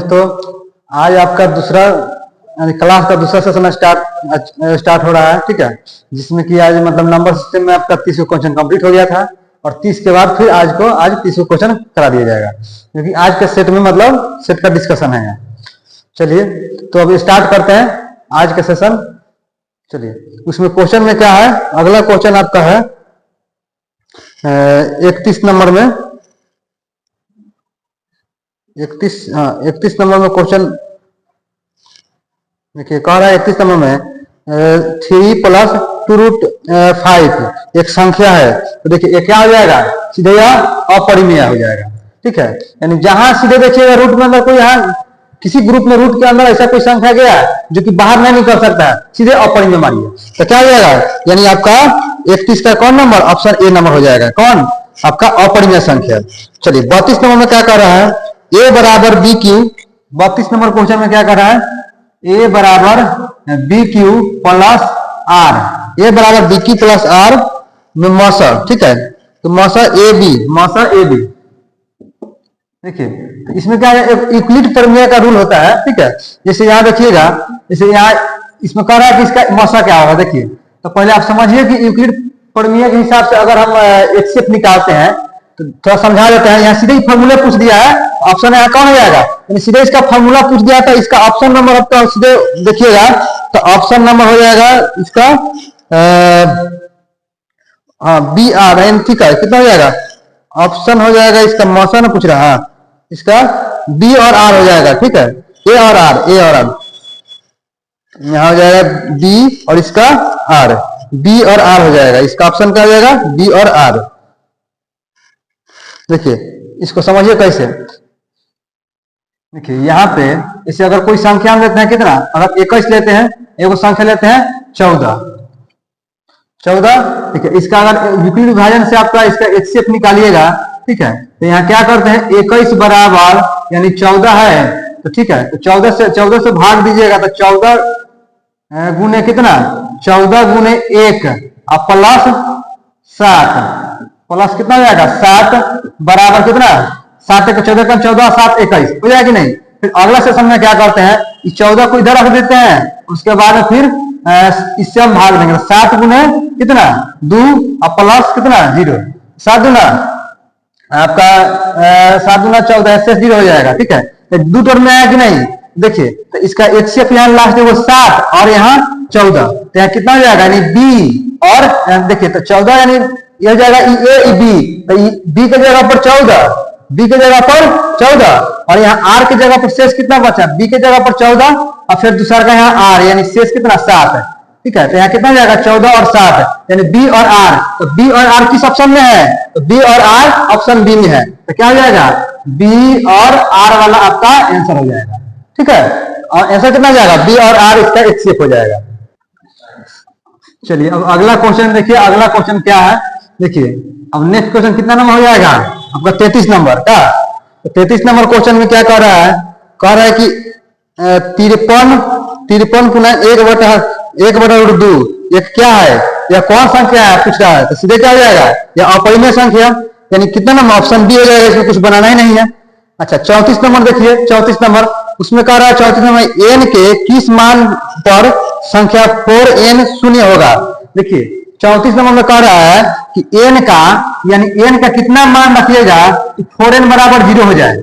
तो आज आपका दूसरा क्लास का दूसरा सेशन स्टार्ट हो रहा है, ठीक है। जिसमें कि आज मतलब नंबर सिस्टम में आपका 30 क्वेश्चन कंप्लीट हो गया था और 30 के बाद फिर आज 30 क्वेश्चन करा दिया जाएगा, क्योंकि आज के सेट में मतलब सेट का डिस्कशन है। चलिए तो अब स्टार्ट करते हैं आज का सेशन। चलिए उसमें क्वेश्चन में क्या है, अगला क्वेश्चन आपका है 31 नंबर में 31 नंबर में क्वेश्चन देखिए, कह रहा है 31 नंबर में 3 + 2√5 एक संख्या है। तो देखिए ये क्या हो जाएगा, सीधे यह अपरिमेय हो जाएगा, ठीक है। यानी जहां सीधे देखिएगा रूट में अंदर कोई यहाँ किसी ग्रुप में रूट के अंदर ऐसा कोई संख्या गया जो कि बाहर नहीं निकल सकता है, सीधे अपरिमेय मानिए तो क्या हो जाएगा, यानी आपका 31 का कौन नंबर, ऑप्शन ए नंबर हो जाएगा। कौन आपका अपरिमेय संख्या। चलिए 32 नंबर में क्या कर रहा है, a बराबर बी क्यू। 32 नंबर क्वेश्चन में क्या कर रहा है, a बराबर b q plus r, a बराबर बी क्यू प्लस आर में मौसा, ठीक है। तो मौसा ए बी देखिए इसमें क्या है, एक यूक्लिड प्रमेय का रूल होता है, ठीक है। जैसे यहाँ देखिएगा, जैसे यहाँ इसमें कह रहा है कि इसका मौसा क्या होगा। देखिए तो पहले आप समझिए कि यूक्लिड प्रमेय के हिसाब से अगर हम एक्सेप निकालते हैं तो थोड़ा समझा देते हैं। यहाँ सीधे ही फॉर्मूला पूछ दिया है, ऑप्शन यहाँ कौन हो जाएगा, यानी सीधे इसका फॉर्मूला पूछ दिया था, इसका ऑप्शन नंबर आपका सीधे देखिएगा तो ऑप्शन नंबर हो जाएगा इसका बी आर एन, ठीक है। कितना हो जाएगा, ऑप्शन हो जाएगा इसका मौसा ना पूछ रहा है, इसका बी और आर हो जाएगा, ठीक है। ए और आर यहाँ हो जाएगा बी और इसका आर, बी और आर हो जाएगा। इसका ऑप्शन क्या हो जाएगा, बी और आर। देखिए इसको समझिए कैसे, देखिए यहाँ पे इसे अगर कोई संख्या लेते हैं, कितना, अगर 21 लेते हैं, एक संख्या लेते हैं 14, ठीक है। इसका अगर यूक्लिड विभाजन से आपका इसका एक्सेप निकालिएगा, ठीक है। तो यहाँ क्या करते हैं, 21 बराबर यानी 14 है, तो ठीक है। तो 14 से भाग दीजिएगा तो 14 गुने कितना, 14 गुने 1 और प्लस 7, प्लस कितना हो जाएगा 7 बराबर कितना, 7 का 14 का 14 7 21 हो जाएगा कि नहीं। फिर अगला सेशन में क्या करते हैं, इस 14 को इधर रख देते हैं, उसके बाद फिर इससे हम भाग देंगे। 7 गुने कितना 2 और प्लस कितना 0, 7 गुना आपका 7 गुना 14 ऐसे 0 हो जाएगा, ठीक है। तो 2 टर्म में आया कि नहीं, देखिए तो इसका एक्सेप यहाँ लास्ट है वो 7 और यहाँ 14, तो यहाँ कितना हो जाएगा, यानी बी और देखिए तो 14 यानी यह हो जाएगा ए बी, तो बी के जगह पर 14, बी के जगह पर 14 और यहाँ आर के जगह पर शेष कितना बचा, बी के जगह पर 14 और फिर दूसरा का यहाँ आर, यानी शेष कितना 7 है, ठीक है। तो यहाँ कितना जाएगा 14 और 7 यानी बी और आर। तो बी और आर किस ऑप्शन में है, तो बी और आर ऑप्शन बी में है, तो क्या हो जाएगा, बी और आर वाला आपका आंसर हो जाएगा, ठीक है। और आंसर कितना जाएगा, बी और आर इसका एक्सेप हो जाएगा। चलिए अब अगला क्वेश्चन देखिए, अगला क्वेश्चन क्या है, देखिए अब नेक्स्ट क्वेश्चन कितना नंबर हो जाएगा आपका 33 नंबर का। तो 33 नंबर क्वेश्चन में क्या कह रहा है, कि 53 गुना 1/2 एक क्या है, यह कौन संख्या है पूछ रहा है। तो सीधे क्या हो जाएगा, यह अपरिमेय संख्या, यानी कितना नंबर, ऑप्शन बी हो जाएगा, इसमें कुछ बनाना ही नहीं है। अच्छा 34 नंबर देखिए, 34 नंबर उसमें कह रहा है 34 नंबर एन के किस मान पर संख्या 4n शून्य होगा। देखिए 34 नंबर में कह रहा है कि एन का, यानी एन का कितना मान रखिएगा कि 4n बराबर 0 हो जाए।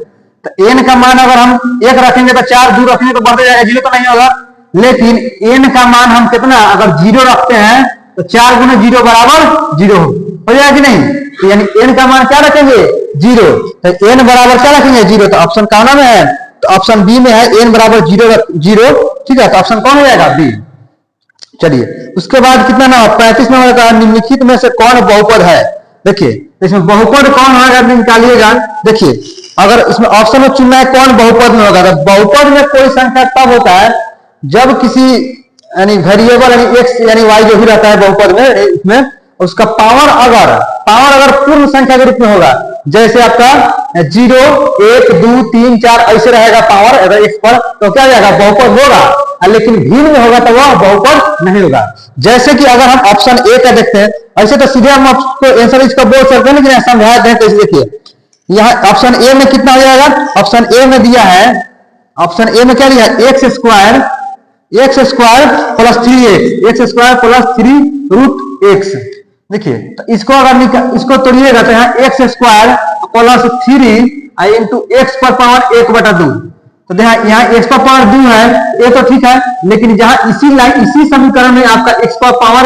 तो एन का मान अगर हम 1 रखेंगे तो 4, 2 रखेंगे तो बढ़ते जाएगा, 0 तो नहीं होगा। लेकिन एन का मान हम कितना अगर 0 रखते हैं तो 4 गुना 0 बराबर 0 हो जाएगा कि नहीं। तो यानी एन का मान क्या रखेंगे 0, तो एन बराबर क्या रखेंगे 0। तो ऑप्शन कौन में है, तो ऑप्शन बी में है, एन बराबर 0, ठीक है। तो ऑप्शन कौन हो जाएगा, बी। चलिए उसके बाद कितना ना 35 नंबर का, निम्नलिखित में से कौन बहुपद है। देखिए इसमें बहुपद कौन होगा निकालिएगा। देखिए अगर इसमें ऑप्शन में चुनना है कौन बहुपद में होगा, तो बहुपद में कोई संख्या तब होता है जब किसी यानी वेरिएबल यानी एक्स यानी वाई जो भी रहता है बहुपद में, इसमें उसका पावर अगर पूर्ण संख्या के रूप में होगा, जैसे आपका 0 1 2 3 4 ऐसे रहेगा पावर अगर एक्स पर, तो क्या जाएगा बहुपद होगा। लेकिन भिन्न में होगा तो वह बहुपद नहीं होगा। जैसे कि अगर हम ऑप्शन ए का देखते हैं, ऐसे तो सीधे हम आपको आंसर इसका बोल सकते हैं, लेकिन समझा दें। कैसे देखिए यहाँ ऑप्शन ए में कितना हो जाएगा, ऑप्शन ए में दिया है ऑप्शन ए में क्या लिया, x square plus 3x, x square plus 3√x। देखिए तो इसको अगर इसको तोड़िएगा तो यहाँ x square plus 3 into x पर पावर 1/2। तो यहाँ एक्स पर पावर 2 है, ये तो ठीक है, लेकिन जहां इसी समीकरण में आपका एक्स पर पावर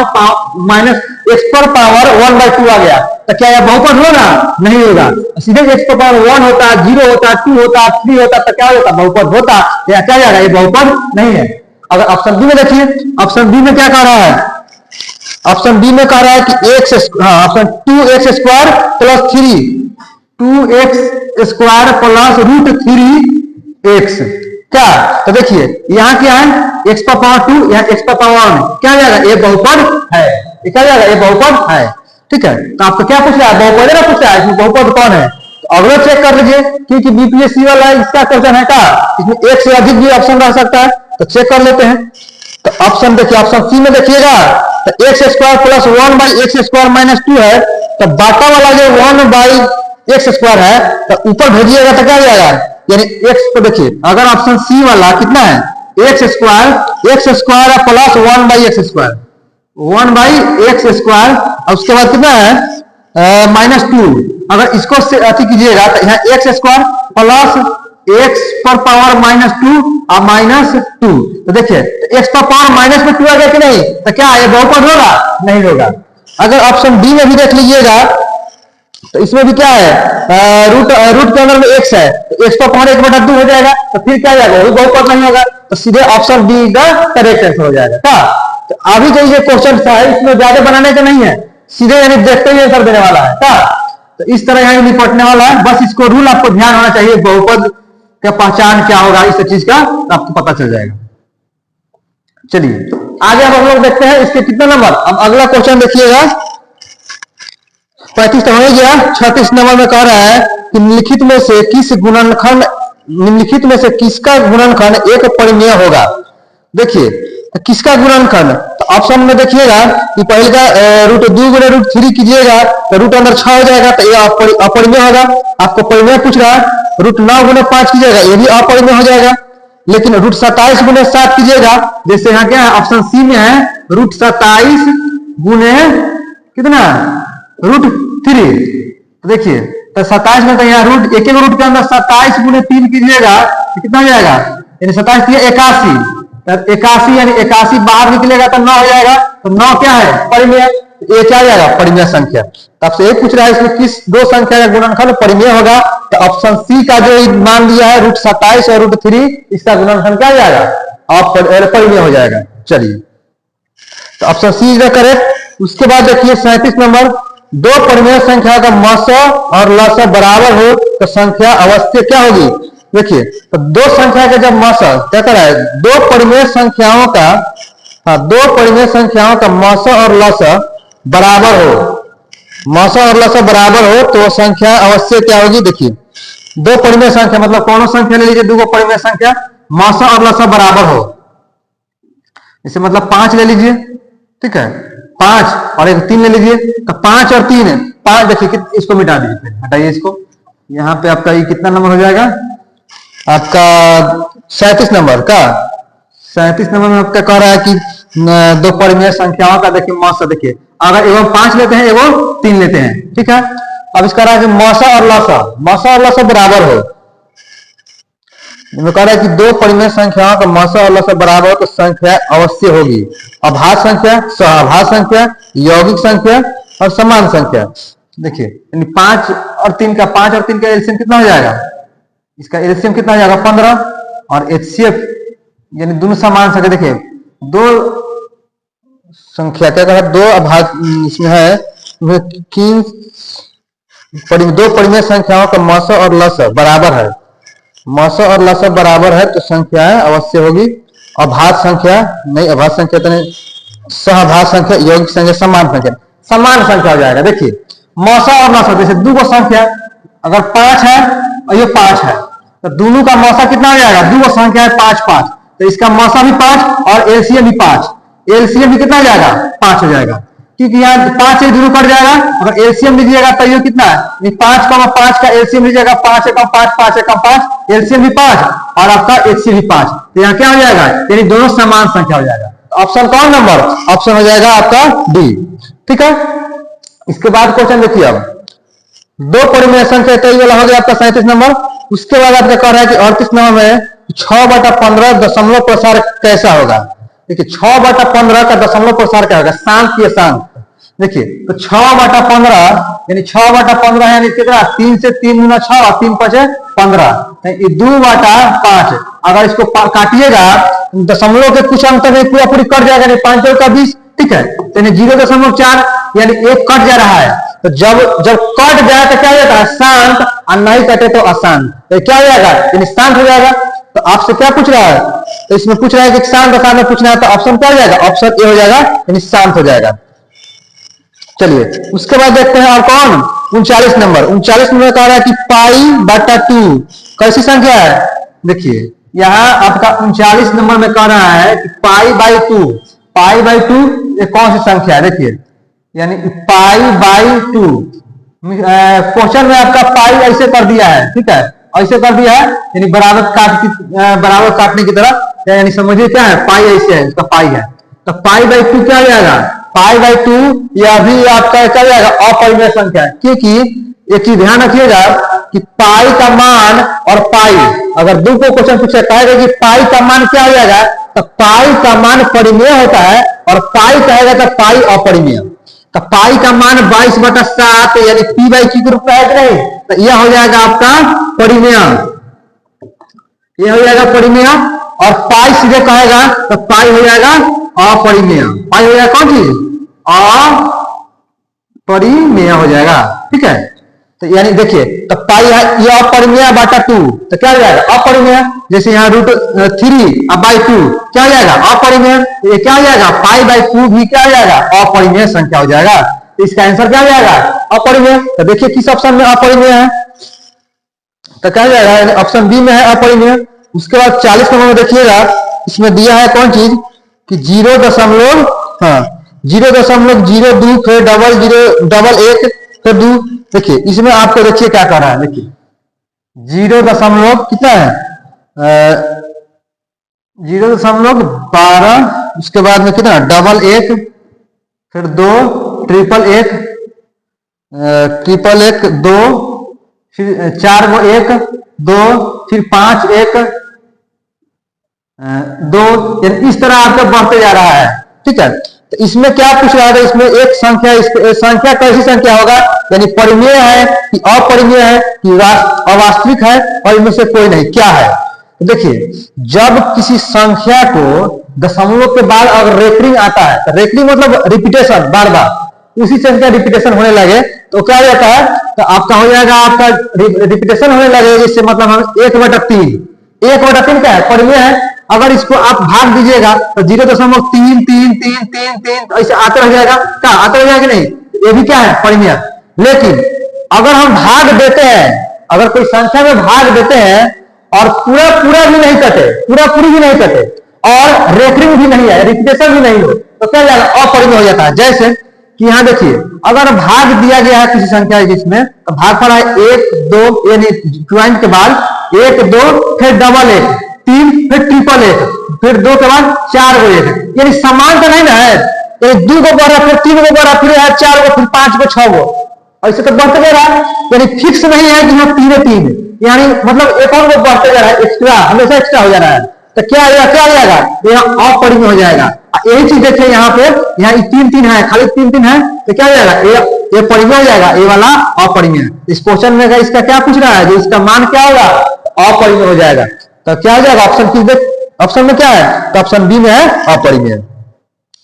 माइनस एक्स पर पावर 1/2 आ गया, तो क्या यह बहुपद होगा? नहीं होगा। सीधे एक्स पर पावर 1 होता, 0 होता, 2 होता, 3 होता, तो क्या होता? बहुपद होता। या क्या जाएगा? ये बहुपद नहीं है। अगर ऑप्शन बी में देखिए, ऑप्शन बी में क्या कह रहा है? ऑप्शन बी में कह रहा है कि option 2x square plus 2x square plus √3x। क्या? तो देखिए यहाँ क्या है, x पर पावर 2, यहाँ x पर पावर 1, क्या जाएगा? ये बहुपद है। ये क्या जाएगा? ये बहुपद है। ठीक है, तो आपको क्या पूछ रहा है? बहुपद ना पूछ रहा है, इसमें बहुपद कौन है? तो अगला चेक कर लीजिए, क्योंकि बीपीएससी वाला इसका क्वेश्चन है का, इसमें एक से अधिक भी ऑप्शन रह सकता है, तो चेक कर लेते हैं। तो ऑप्शन देखिए, ऑप्शन सी में देखिएगा तो x square plus 1/x square minus 2 है, तो बाटा वाला जो 1/x स्क्वायर है तो ऊपर भेजिएगा तो क्या जाएगा? यानी x को देखिए, अगर ऑप्शन सी वाला कितना है, x square plus 1/x square, 1/x square, और उसके बाद कितना है -2। अगर इसको से अति कीजिएगा तो यहाँ एक्स स्क्वायर प्लस x पर पावर -2 और -2। तो देखिए x पर पावर -2 आ गया कि नहीं? तो क्या ये बहुपद होगा? नहीं होगा। अगर ऑप्शन डी में भी देख लीजिएगा तो इसमें भी क्या है, रूट के अंदर में x है, तो x पर पावर 1/2 हो जाएगा, तो फिर क्या जाएगा? वो बहुपद नहीं होगा। तो सीधे ऑप्शन डी का करेक्ट आंसर हो जाएगा। क्या? तो अभी जो ये क्वेश्चन था इसमें ज्यादा बनाने का नहीं है, सीधे यानी देखते ही आंसर देने वाला है। क्या? तो इस तरह यहाँ निपटने वाला है। बस इसको रूल आपको ध्यान होना चाहिए, बहुपद का पहचान क्या होगा, इस चीज का आपको पता चल जाएगा। चलिए आगे हम लोग देखते हैं इसके कितना नंबर। अब अगला क्वेश्चन देखिएगा, 35 तो हो गया। 36 नंबर में कह रहा है कि निम्नलिखित में से किसका गुणनखंड एक परिमेय होगा? देखिए तो किसका गुणनखंड, तो ऑप्शन में देखिएगा कि पहले का √2 गुणे √3 कीजिएगा तो रूट अंदर 6 हो जाएगा, तो ये अपरिमेय होगा। आपको परिमेय पूछ रहा है, √9 गुणे 5 कीजिएगा, ये भी अपरिमेय हो जाएगा। लेकिन √27 गुणे 7 कीजिएगा, जैसे यहाँ क्या है, ऑप्शन सी में है √27 गुणे कितना √3। तो देखिए तो 27 में तो यहाँ रूट एक रूट के अंदर 27 गुणे 3 कीजिएगा तो कितना हो जाएगा? यानी 27 81, तो 81 यानी 81 बाहर निकलेगा तो 9 हो जाएगा। तो 9 क्या है? परिमेय। ये क्या जाएगा? परिमेय संख्या। तो आपसे एक पूछ रहा है इसमें किस दो संख्या का गुणनखंड परिमेय होगा, तो ऑप्शन सी का जो मान लिया है √27 और √3, इसका गुणनखंड क्या जाएगा? परिमेय हो जाएगा। चलिए तो ऑप्शन सी इज करेक्ट। उसके बाद देखिए 37 नंबर, दो परिमेय संख्या का मस और लस बराबर हो तो संख्या अवस्थ्य क्या होगी? देखिए तो दो संख्या का जब मस क्या कर रहा है, दो परिमेय संख्याओं का मस और लस बराबर हो, मस और लस बराबर हो तो संख्या अवस्थ्य क्या होगी? देखिए दो परिमेय संख्या मतलब कौन संख्या ले लीजिए, दो परिमेय संख्या मस और लस बराबर हो, इसे मतलब 5 ले लीजिए, ठीक है, 5 और एक 3 ले लीजिए, तो 5 और 3 5। देखिए इसको मिटा दीजिए, हटाइए इसको। यहाँ पे आपका ये कितना नंबर हो जाएगा? आपका 37 नंबर का। 37 नंबर में आपका कह रहा है कि दो परिमेय संख्याओं का देखिए मस, देखिए अगर एवं 5 लेते हैं एवं 3 लेते हैं, ठीक है। अब इसका रहा है कि मस और लस बराबर हो, कह रहा है कि दो परिमेय संख्याओं का मस और लस बराबर हो तो संख्या अवस्थ्य होगी अभाज्य संख्या, सहअभाज्य संख्या, यौगिक संख्या और समान संख्या। देखिए 5 और 3 का एलसीएम कितना हो जाएगा? इसका एलसीएम कितना हो जाएगा? 15 और एचसीएफ यानी दोनों समान संख्या। देखिए दो संख्या क्या कहा, दो अभाज्य इसमें है, दो परिमेय संख्याओं का मस और लस बराबर है, मस और लस बराबर है तो संख्याएं अवश्य होगी। अभाज्य संख्या नहीं, अभाज्य संख्या तो नहीं, सहअभाज्य संख्या, यौगिक संख्या, समान संख्या हो जाएगा। देखिए मस और लस जैसे दो संख्या अगर 5 है और ये 5 है तो दोनों का मसा कितना हो जाएगा? दो संख्या है 5 तो इसका मसा भी 5 और एलसीएम भी 5, एलसीएम भी कितना हो जाएगा? 5 हो जाएगा। क्योंकि यहाँ 5 एक दोनों कट जाएगा। अगर एलसीएम लीजिएगा तो ये कितना है, 5,5 का एलसीएम लीजिएगा, 5 एकम 5, 5 एकम 5, एलसीएम भी 5 और आपका एचसीएफ भी 5। तो यहाँ क्या हो जाएगा, यानी दोनों समान संख्या हो जाएगा। ऑप्शन कौन नंबर, ऑप्शन हो जाएगा आपका डी। ठीक है, इसके बाद क्वेश्चन देखिए, अब दो परिमेय संख्या तो ये वाला हो गया आपका 37 नंबर। उसके बाद आपका कह रहा है कि 38 नंबर में 6/15 दशमलव प्रसार कैसा होगा। देखिए 6/15 का दशमलव प्रसार क्या होगा, शांत की अशांत। देखिए तो 6/15 यानी 6/15 यानी कितना, 3 से 3 गुना 6 और 3 5 15, 2/5। अगर इसको काटिएगा दशमलव के कुछ अंतर में पूरा पूरी कट जाएगा, 5 का 20। ठीक है, यानी 0.4 यानी एक कट जा रहा है। तो जब कट जाए तो क्या हो जाता है, शांत, और नहीं कटे तो अशांत। तो क्या हो जाएगा, यानी शांत हो जाएगा। तो आपसे क्या पूछ रहा है, तो इसमें पूछ रहा है कि शांत अशांत में पूछना है, तो ऑप्शन क्या हो जाएगा, ऑप्शन ए हो जाएगा, यानी शांत हो जाएगा। चलिए उसके बाद देखते हैं और कौन, 39 नंबर। 39 नंबर कह रहा है कि π/2 कैसी संख्या है। देखिए यहाँ आपका 39 नंबर में कह रहा है कि π/2 ये कौन सी संख्या है। देखिए यानी π/2 क्वेश्चन में आपका पाई ऐसे कर दिया है। ठीक है, ऐसे कर दिया है, यानी बराबर काटने की तरह, यानी समझिए क्या है, पाई ऐसे है, इसका पाई है। तो π/2 क्या हो जाएगा, π/2 यह भी आपका क्या हो जाएगा, अपरिमेय संख्या है। क्योंकि एक चीज ध्यान रखिएगा कि पाई का मान और पाई, अगर दो को क्वेश्चन पूछा कहेगा कि पाई का मान क्या हो जाएगा, तो पाई का मान परिमेय होता है और पाई कहेगा तो पाई अपरिमेय। तो पाई का मान 22/7 यानी p/q के रूप में है कि नहीं, तो यह हो जाएगा आपका परिमेय, यह हो जाएगा परिमेय। और पाई सीधे कहेगा तो पाई हो जाएगा अपरिमेय। पाई हो जाएगा कौन चीज, अपरिमेय हो जाएगा। ठीक है, तो यानी देखिए तो पाई है ये अपरिमेय/2, तो क्या हो जाएगा, अपरिमेय। जैसे यहाँ √3/2 क्या हो जाएगा, अपरिमेय। ये क्या हो जाएगा, π/2 भी क्या हो जाएगा, अपरिमेय संख्या हो जाएगा। तो इसका आंसर क्या हो जाएगा, अपरिमेय। तो देखिए किस ऑप्शन में अपरिमेय है, तो क्या हो जाएगा, ऑप्शन बी में है अपरिमेय। उसके बाद 40 नंबर में देखिएगा, इसमें दिया है कौन चीज कि 0.02 फिर 0.1 फिर 2। देखिए इसमें आपको देखिए क्या कर रहा है, देखिए 0. कितना है, 0.12, उसके बाद में कितना 111 फिर 2 111 2 फिर 4 को 1 2 फिर 5 1 2, इस तरह आपका बढ़ते जा रहा है। ठीक है, तो इसमें क्या पूछ रहा है, इसमें एक संख्या कैसी संख्या होगा, यानी परिमेय है कि अपरिमेय है कि अवास्तविक है, और इनमें से कोई नहीं, क्या है। तो देखिए जब किसी संख्या को दशमलव के बाद अगर रेकरिंग आता है, तो रेकरिंग मतलब रिपीटेशन, बार बार उसी संख्या रिपीटेशन होने लगे, तो क्या हो जाता है, तो आपका हो जाएगा, आपका रिपीटेशन होने लगे, जिससे मतलब हम 1/3 क्या है, परिमेय है। अगर इसको आप भाग दीजिएगा तो 0.33333 ऐसे आते रह जाएगा, क्या आते रह जाएगा नहीं, ये भी क्या है, परिमेय। लेकिन अगर हम भाग देते हैं, अगर कोई संख्या में भाग देते हैं और पूरा भी नहीं कटे, पूरी भी नहीं कटे और रेकरिंग भी नहीं है, रिपीटेशन भी नहीं हो, तो क्या जाएगा, अपरिमेय हो जाता है। जैसे कि यहाँ देखिए अगर भाग दिया गया है किसी संख्या जिसमें, तो भागफल है 1 2 यानी ज्वाइंट के बाद 1 2 फिर 1 3 फिर 1 फिर 2 के बाद 4 को 1, यानी समान तो नहीं ना है, यानी 2 को बढ़ा फिर 3 को बढ़ा फिर 4 को फिर 5 को 6 को, ऐसे तो बढ़ते जा रहा है, यानी फिक्स नहीं है कि यहाँ 3 यानी मतलब एक और को बढ़ते जा रहा है, एक्स्ट्रा हमेशा एक्स्ट्रा हो जा रहा है। तो क्या हो जाएगा, यहाँ अपरिमेय हो जाएगा। यही चीज देखिए यहाँ पे, यहाँ 3 है, खाली 3 है, तो क्या हो जाएगा, ये परिमेय हो जाएगा, ये वाला अपरिमेय। इस क्वेश्चन में इसका क्या पूछ रहा है, जो इसका मान क्या होगा, अपरिमेय हो जाएगा। तो क्या हो जाएगा, ऑप्शन में क्या है, तो ऑप्शन बी में है अपरिमेय।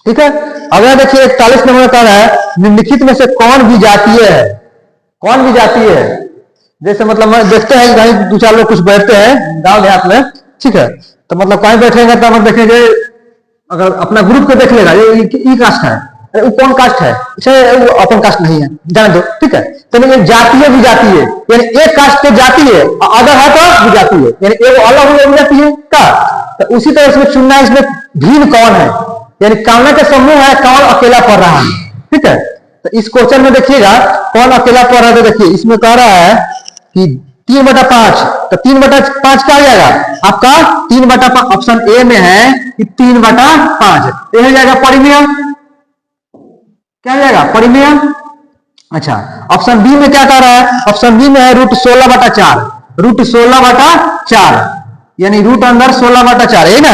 ठीक है, अगर देखिए 41 नंबर का है, निम्नलिखित में से कौन विजातीय है, कौन विजातीय है। जैसे मतलब देखते हैं कहीं 2-4 लोग कुछ बैठते हैं गांव देहात में, ठीक है, तो मतलब कहीं बैठेंगे तो मतलब देखेंगे, अगर अपना ग्रुप को देख लेगा, ये कास्ट है, अरे वो कौन कास्ट है, वो अपन कास्ट नहीं है, जान दो। ठीक है, तो ये जातीय विजातीय, यानी एक कास्ट तो जाती है, अदर है तो विजातीय, यानी एक अलग हो जाती है का। तो उसी तरह इसमें चुनना है, इसमें भिन्न कौन है, यानी कामना के समूह है, कौन अकेला पढ़ रहा है, ठीक है। तो इस क्वेश्चन में देखिएगा कौन अकेला पढ़ रहा है, तो देखिए इसमें कह रहा है कि 3/5, तो 3/5 क्या हो जाएगा आपका 3/5, ऑप्शन ए में है कि 3/5, ये हो जाएगा परिमेय, क्या हो जाएगा परिमेय। अच्छा, ऑप्शन बी में क्या कह रहा है, ऑप्शन बी में है √16/4, √16/4 यानी रूट अंदर 16/4 है ना।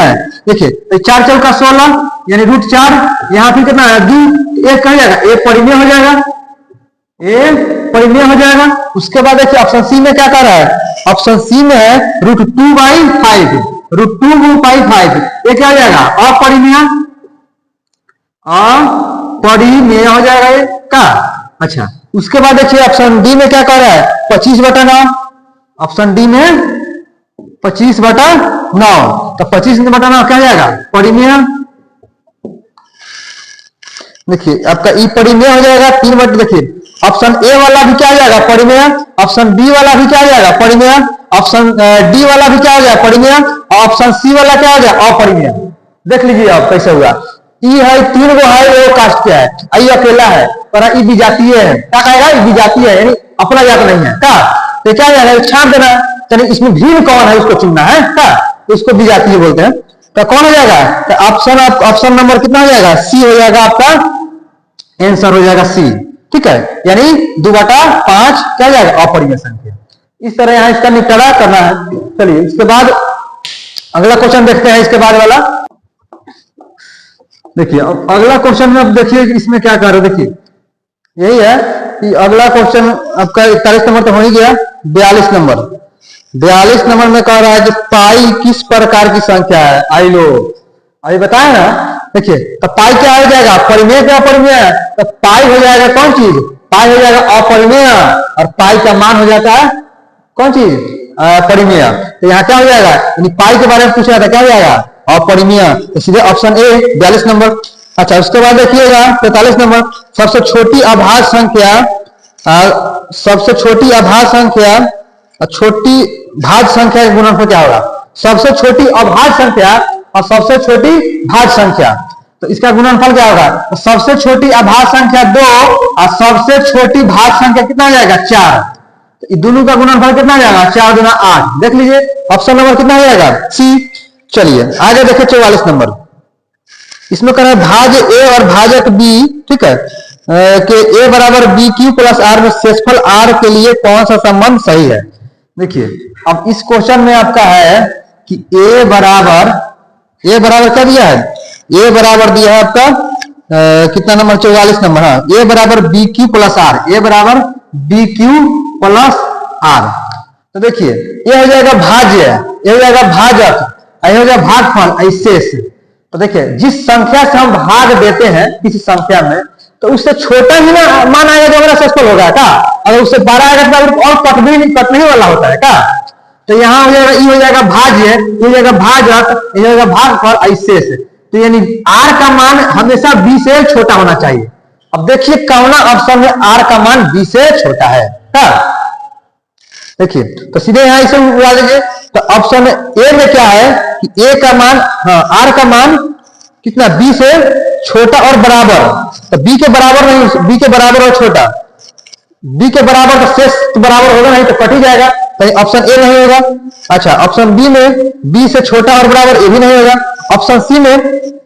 देखिए 4 चौका 16 यानी √4, यहाँ फिर कितना है 2, एक कह जाएगा ए परिमेय हो जाएगा, ए परिमेय हो जाएगा। उसके बाद देखिए ऑप्शन सी में क्या कर रहा है, ऑप्शन सी में है √2/5, √2/5 ये क्या हो जाएगा अपरिमेय, अपरिमेय हो जाएगा ये का। अच्छा, उसके बाद देखिए ऑप्शन डी में क्या कर रहा है 25/9, ऑप्शन डी में 25/9, तो 25/9 क्या हो जाएगा परिमेय। देखिए आपका ई परिमेय हो जाएगा 3 देखिए ऑप्शन ए वाला भी क्या हो जाएगा परिमेय, ऑप्शन बी वाला भी क्या हो जाएगा परिमेय, ऑप्शन डी वाला भी क्या हो जाएगा परिमेय, और ऑप्शन सी वाला क्या हो जाएगा अपरिमेय। देख लीजिए आप कैसे हुआ, ई है 3 गो है, वो कास्ट क्या है, आई अकेला है और ई विजातीय है, क्या कहेगा ई विजातीय है यानी अपना जात नहीं है क्या, तो क्या जाएगा छाप देना, यानी इसमें भीड़ कौन है उसको चुनना है क्या, इसको विजातीय बोलते हैं। तो कौन हो जाएगा, तो ऑप्शन नंबर कितना हो जाएगा सी हो जाएगा, आपका आंसर हो जाएगा सी, ठीक है। यानी 2/5 क्या जाएगा अपरिमेय संख्या। इस तरह यहाँ इसका निपटारा करना है। चलिए इसके बाद अगला क्वेश्चन देखते हैं, इसके बाद वाला देखिए अगला क्वेश्चन में अब देखिए इसमें क्या कर रहे हो, देखिए यही है कि अगला क्वेश्चन आपका 41 नंबर तो हो ही गया। 42 नंबर में कह रहा है कि पाई किस प्रकार की संख्या है, आई लो अभी बताया ना। देखिए तो पाई क्या हो जाएगा परिमेय क्या अपरिमेय, तो पाई हो जाएगा कौन चीज, पाई हो जाएगा अपरिमेय, और पाई का मान हो जाता है कौन चीज परिमेय। तो यहाँ क्या हो जाएगा, यानी पाई के बारे में पूछा था, क्या हो जाएगा अपरिमेय, तो सीधे ऑप्शन ए 42 नंबर। अच्छा, उसके बाद देखिएगा 43 नंबर, सबसे छोटी अभाज्य संख्या, सबसे छोटी अभाज्य संख्या, छोटी भाज्य संख्या के गुणनफल क्या होगा, सबसे छोटी अभाज्य संख्या और सबसे छोटी भाज्य संख्या, तो इसका गुणनफल क्या होगा, तो सबसे छोटी अभाज्य संख्या 2 और सबसे छोटी भाज्य संख्या कितना हो जाएगा 4, तो दोनों का गुणनफल कितना हो जाएगा 4 गुना 8। देख लीजिए ऑप्शन नंबर कितना हो जाएगा सी। चलिए आगे देखिए 44 नंबर, इसमें कह रहा है भाज्य ए और भाजक बी, ठीक है, कि ए बराबर बी क्यू प्लस आर में शेषफल आर के लिए कौन सा संबंध सही है। देखिए अब इस क्वेश्चन में आपका है कि ए बराबर क्या दिया है, ए बराबर दिया है आपका कितना नंबर 44 नंबर, हाँ ए बराबर बी क्यू प्लस आर, ए बराबर बी क्यू प्लस आर। तो देखिए ये हो जाएगा भाज्य, ये हो जाएगा भाजक, ये हो जाएगा भागफल शेष। तो देखिए जिस संख्या से हम भाग देते हैं किसी संख्या में, तो उससे छोटा ही ना मान आएगा जो हमारा शेषफल होगा क्या, अगर उससे 12 आएगा तो और कटने ही वाला होता है क्या। तो यहाँ हो जाएगा ई हो जाएगा भाज्य, ये हो जाएगा भाजक, ये हो जाएगा भागफल शेष। तो यानी आर का मान हमेशा बी से छोटा होना चाहिए। अब देखिए कौन ऑप्शन में आर का मान बी से छोटा है क्या, देखिए तो सीधे यहाँ इसे उड़ा लीजिए। तो ऑप्शन ए में क्या है कि ए का मान, हाँ आर का मान कितना बी से छोटा और बराबर, तो बी के बराबर नहीं, बी के बराबर और छोटा, बी के बराबर तो शेष बराबर होगा नहीं तो कट ही जाएगा, तो ऑप्शन ए नहीं होगा। अच्छा ऑप्शन बी में बी से छोटा और बराबर, ये भी नहीं होगा। ऑप्शन सी में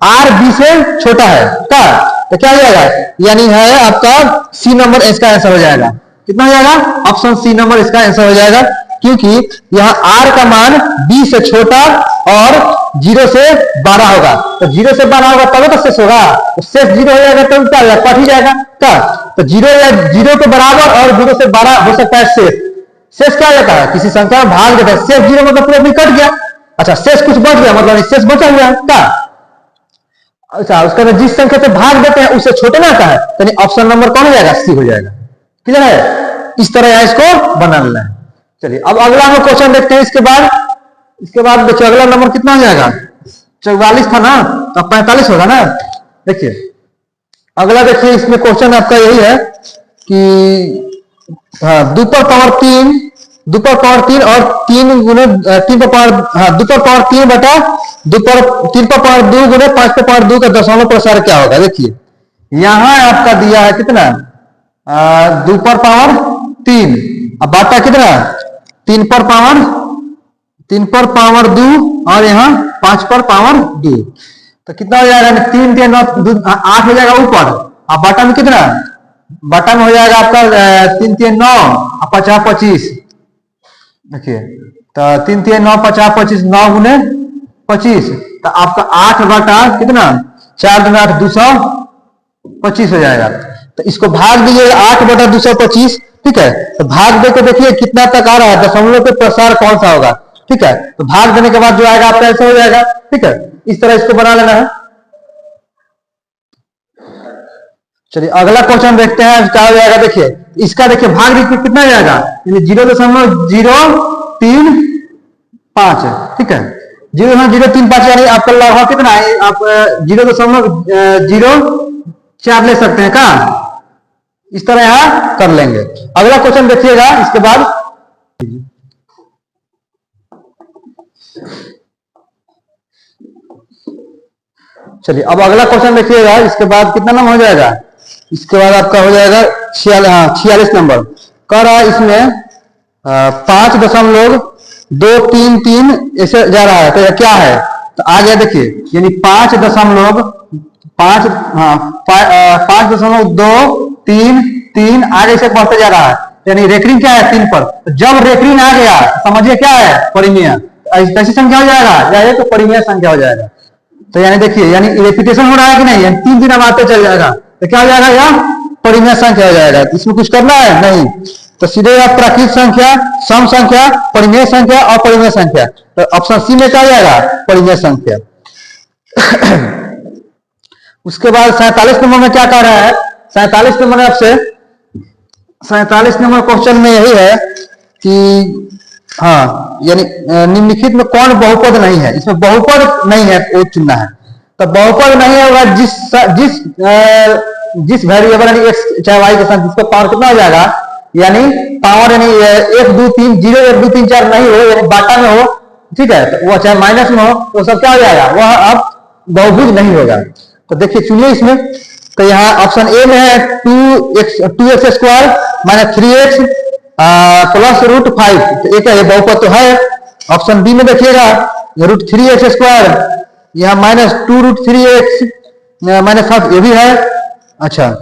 आर बी से छोटा है क्या, तो क्या हो जाएगा, यानी है आपका सी नंबर इसका आंसर हो जाएगा। कितना हो जाएगा, ऑप्शन सी नंबर इसका आंसर हो जाएगा, क्योंकि यहाँ आर का मान बी से छोटा और 0 से 12 होगा, तो 0 से 12 होगा तब तो शेष होगा, तो शेष 0 हो जाएगा तो क्या कट ही जाएगा क्या, तो 0 या 0 के बराबर और 0 से 12 हो सकता है शेष। शेष क्या जाता है, किसी संख्या में भाग देता है, शेष 0 मतलब पूरा भी कट गया। अच्छा शेष कुछ बच गया मतलब शेष बचा हुआ क्या। अच्छा उसका जिस संख्या से भाग देते हैं उससे छोटे ना आता है, यानी ऑप्शन नंबर कौन हो जाएगा, सी हो जाएगा। क्लियर है, इस तरह इसको बना लेना है। चलिए अब अगला हम क्वेश्चन देखते हैं। इसके बाद देखिए अगला नंबर कितना हो जाएगा, 44 था ना, तो 45 होगा ना। देखिए अगला देखिए इसमें क्वेश्चन आपका यही है कि हाँ 2 पर पावर 3 और 3 गुने 3 पर पावर, हाँ 2 पर पावर 3 बटा 3 पर पावर 2 गुने 5 पर पावर 2 का दशमलव प्रसार क्या होगा। देखिए यहां आपका दिया है कितना, 2 पर पावर 3, अब बाटा कितना, 3 पर पावर 2 और यहाँ 5 पर पावर 2, तो कितना हो जाएगा, 3 3 9 8 हो जाएगा ऊपर, अब बाटा में कितना, बाटा में हो जाएगा आपका 3 3 9 और 50 25, देखिए तो 3 3 9 50 25, 9 गुने 25, तो आपका 8 बटा कितना, 4 गुना 8 225 हो जाएगा। तो इसको भाग दीजिए 8 बटा 225, ठीक है, तो भाग दे के देखिए कितना तक आ रहा है, दशमलव पे प्रसार कौन सा होगा, ठीक है, तो भाग देने के बाद जो आएगा आपका ऐसा हो जाएगा, ठीक है, इस तरह इसको बना लेना है। चलिए अगला क्वेश्चन देखते हैं क्या हो जाएगा, देखिए इसका देखिए भाग देखिए कितना जाएगा, 0.035, ठीक है, 0.035 यानी आपका लगभग कितना है, आप 0.04 ले सकते हैं क्या, इस तरह यहां कर लेंगे। अगला क्वेश्चन देखिएगा इसके बाद, चलिए अब अगला क्वेश्चन देखिएगा, इसके बाद कितना नंबर हो जाएगा, इसके बाद आपका हो जाएगा 46 नंबर, कह रहा है इसमें 5.233 ऐसे जा रहा है, तो यह क्या है, तो आ गया देखिए, यानी 5.233 आगे से बढ़ते जा रहा है, यानी रेकरिंग क्या है 3 पर, तो जब रेकरिंग आ गया समझिए क्या है, परिमेय, कैसी संख्या हो जाएगा, या तो परिमेय संख्या हो जाएगा, तो यानी देखिए यानी रेपिटेशन हो रहा है कि नहीं, यानी 3 दिन अब आते चल जाएगा, तो क्या हो जाएगा, यह परिमेय संख्या हो जाएगा, इसमें कुछ करना है नहीं, तो सीधे आप प्राकृत संख्या, सम संख्या, परिमेय संख्या, अपरिमेय संख्या, तो ऑप्शन सी में क्या हो जाएगा, परिमेय संख्या। उसके बाद 47 नंबर में क्या कह रहा है, 47 नंबर आपसे 47 नंबर क्वेश्चन में यही है कि हाँ, यानी निम्नलिखित में कौन बहुपद नहीं है, इसमें बहुपद नहीं है वो चुनना है, तो बहुपद नहीं होगा जिस वेरिएबल यानी x चाहे y के साथ जिसका पावर कितना हो जाएगा, यानी पावर यानी 1 2 3 0 1 2 3 4 नहीं हो, यानी बाटा में हो, ठीक है, तो वो चाहे माइनस में हो तो सब क्या हो जाएगा, वह अब बहुभुज नहीं होगा। तो देखिए चुनिए इसमें, तो यहाँ ऑप्शन ए में है 2x square minus 3x plus √5, तो एक है बहुपद तो है। ऑप्शन बी में देखिएगा √3x स्क्वायर, यहाँ माइनस 2√3x माइनस हाफ, ये भी है। अच्छा,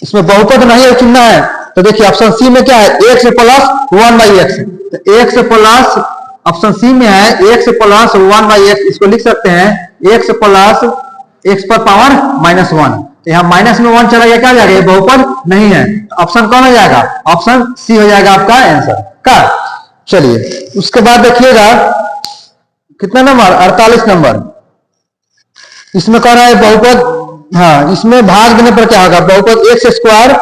इसमें बहुपद नहीं है, चुनना है, तो देखिए ऑप्शन सी में क्या है, x प्लस 1/x, तो x प्लस ऑप्शन सी में है x प्लस 1/x, इसको लिख सकते हैं x प्लस x पर पावर -1, तो यहाँ माइनस में 1 चला गया, क्या हो जाएगा, ये बहुपद नहीं है, ऑप्शन कौन हो जाएगा, ऑप्शन सी हो जाएगा आपका आंसर का। चलिए उसके बाद देखिएगा कितना नंबर, 48 नंबर, इसमें कह रहा है बहुपद, हाँ इसमें भाग देने पर क्या होगा, बहुपद x square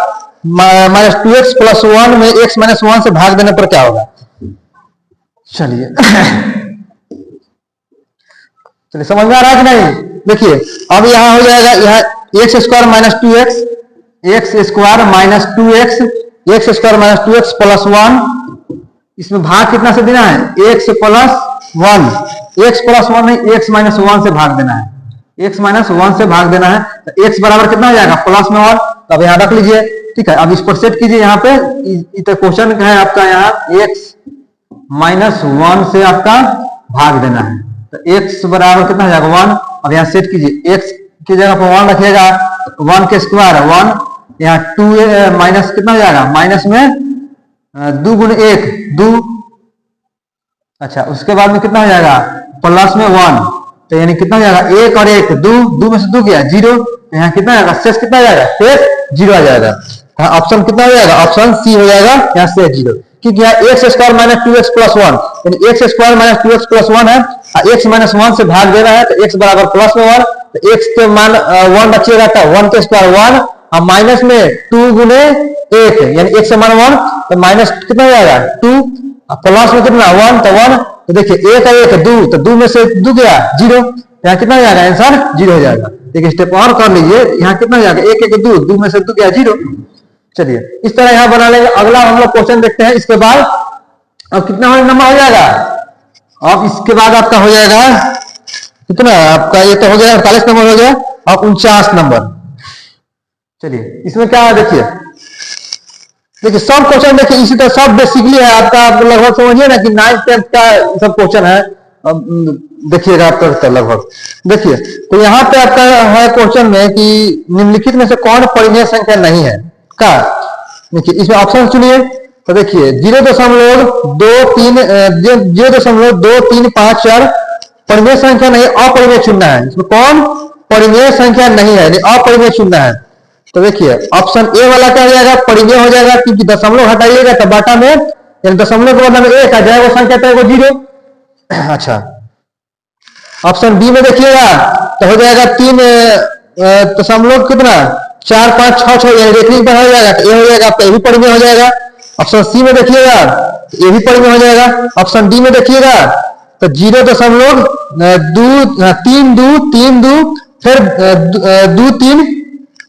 minus 2x plus 1 में x माइनस 1 से भाग देने पर क्या होगा। चलिए चलिए समझ में आ रहा है कि नहीं, देखिए अब यहाँ हो जाएगा, यहाँ x square minus 2x, x square minus 2x, x square minus 2x plus 1, इसमें भाग कितना से देना है, x प्लस 1, x प्लस 1 नहीं x माइनस 1 से भाग देना है, x माइनस 1 से भाग देना है, तो x बराबर कितना हो जाएगा, प्लस में 1, तो अब यहाँ रख लीजिए, ठीक है। अब इस पर सेट कीजिए, यहाँ पे क्वेश्चन है आपका, यहाँ x माइनस 1 से आपका भाग देना है, तो x बराबर कितना हो जाएगा 1, अब यहाँ सेट कीजिए, x की जगह पर 1 रखिएगा, 1 के स्क्वायर 1, यहाँ 2 माइनस कितना हो जाएगा, माइनस में 2 गुणे 1 2, अच्छा उसके बाद में कितना हो जाएगा, प्लस में 1, तो यानी कितना हो जाएगा, 1 और 1 2, 2 में से 2 गया 0, यहाँ कितना आएगा, शेष कितना आ जाएगा, शेष 0 आ जाएगा, ऑप्शन कितना हो जाएगा, ऑप्शन सी हो जाएगा, यहाँ शेष 0, क्योंकि यहाँ x square minus 2x plus 1, यानी x square minus 2x plus 1 है, x माइनस 1 से भाग देना है, तो x बराबर प्लस में 1, तो x के मान 1 रखिएगा, तो 1 के स्क्वायर 1 और माइनस में 2 गुने 1, यानी x से मान 1, तो माइनस कितना हो जाएगा 2, प्लस में कितना 1, तो 1, तो देखिए 1 और 1 2, तो 2 में से 2 गया 0, यहाँ कितना हो जाएगा, आंसर 0 हो जाएगा। देखिए स्टेप और कर लीजिए, यहाँ कितना हो जाएगा, 1 1 2, 2 में से 2 गया 0। चलिए इस तरह यहाँ बना लेंगे। अगला हम लोग क्वेश्चन देखते हैं, इसके बाद अब कितना नंबर हो जाएगा, अब इसके बाद आपका हो जाएगा कितना, आपका ये तो हो गया 48 नंबर हो गया, अब 49 नंबर, चलिए इसमें क्या है देखिए, देखिए सब क्वेश्चन देखिए इसी तरह सब बेसिकली है आपका, आप लगभग समझिए ना कि 9th-10th का सब क्वेश्चन है। अब देखिएगा आप तक लगभग देखिए, तो यहाँ पे आपका है क्वेश्चन में कि निम्नलिखित में से कौन परिमेय संख्या नहीं है का। देखिए इसमें ऑप्शन चुनिए, तो देखिए 0.2354 परिमेय संख्या नहीं, अपरिमेय चुनना है। इसमें कौन परिमेय संख्या नहीं है, अपरिमेय चुनना है। तो देखिए ऑप्शन ए वाला क्या हो जाएगा, परिमेय हो जाएगा, क्योंकि दशमलव हटाइएगा तो बाटा में यानी दशमलव के बदले में एक आ जाएगा, वो संख्या तो वो 0। अच्छा ऑप्शन बी में देखिएगा तो हो जाएगा 3 दशमलव कितना 4 5 6 6 यानी रेखनी पर हो जाएगा, तो ये हो जाएगा आपका, ये भी परिमेय हो जाएगा। ऑप्शन सी में देखिएगा ये भी परिमेय हो जाएगा। ऑप्शन डी में देखिएगा तो 0.3232 फिर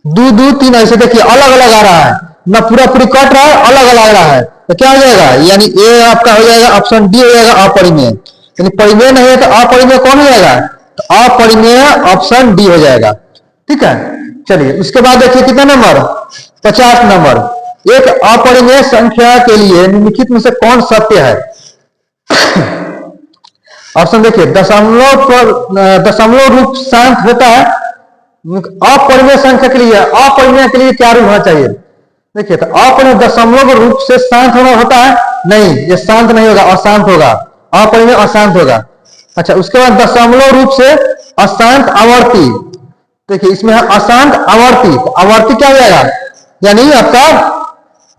2 3 ऐसे देखिए अलग अलग आ रहा है ना, पूरा पूरी कट रहा है, अलग अलग आ रहा है, तो क्या हो जाएगा, यानी ये आपका हो जाएगा ऑप्शन डी हो जाएगा अपरिमेय। यानी परिमेय नहीं है तो अपरिमेय कौन हो जाएगा, तो अपरिमेय ऑप्शन डी हो जाएगा। ठीक है, चलिए उसके बाद देखिए कितना नंबर 50 नंबर, एक अपरिमेय संख्या के लिए निम्नलिखित में से कौन सत्य है। ऑप्शन देखिए दशमलव रूप शांत होता है, अपरिमेय संख्या के लिए, अपरिमेय के लिए क्या रूप होना चाहिए। देखिए तो अपरिमेय दशमलव रूप से शांत होना होता है, नहीं ये शांत नहीं होगा, अशांत होगा, अपरिमेय अशांत होगा। अच्छा उसके बाद दशमलव रूप से अशांत आवर्ती, देखिए इसमें है अशांत आवर्ती, तो आवर्ती क्या हो जाएगा, यानी आपका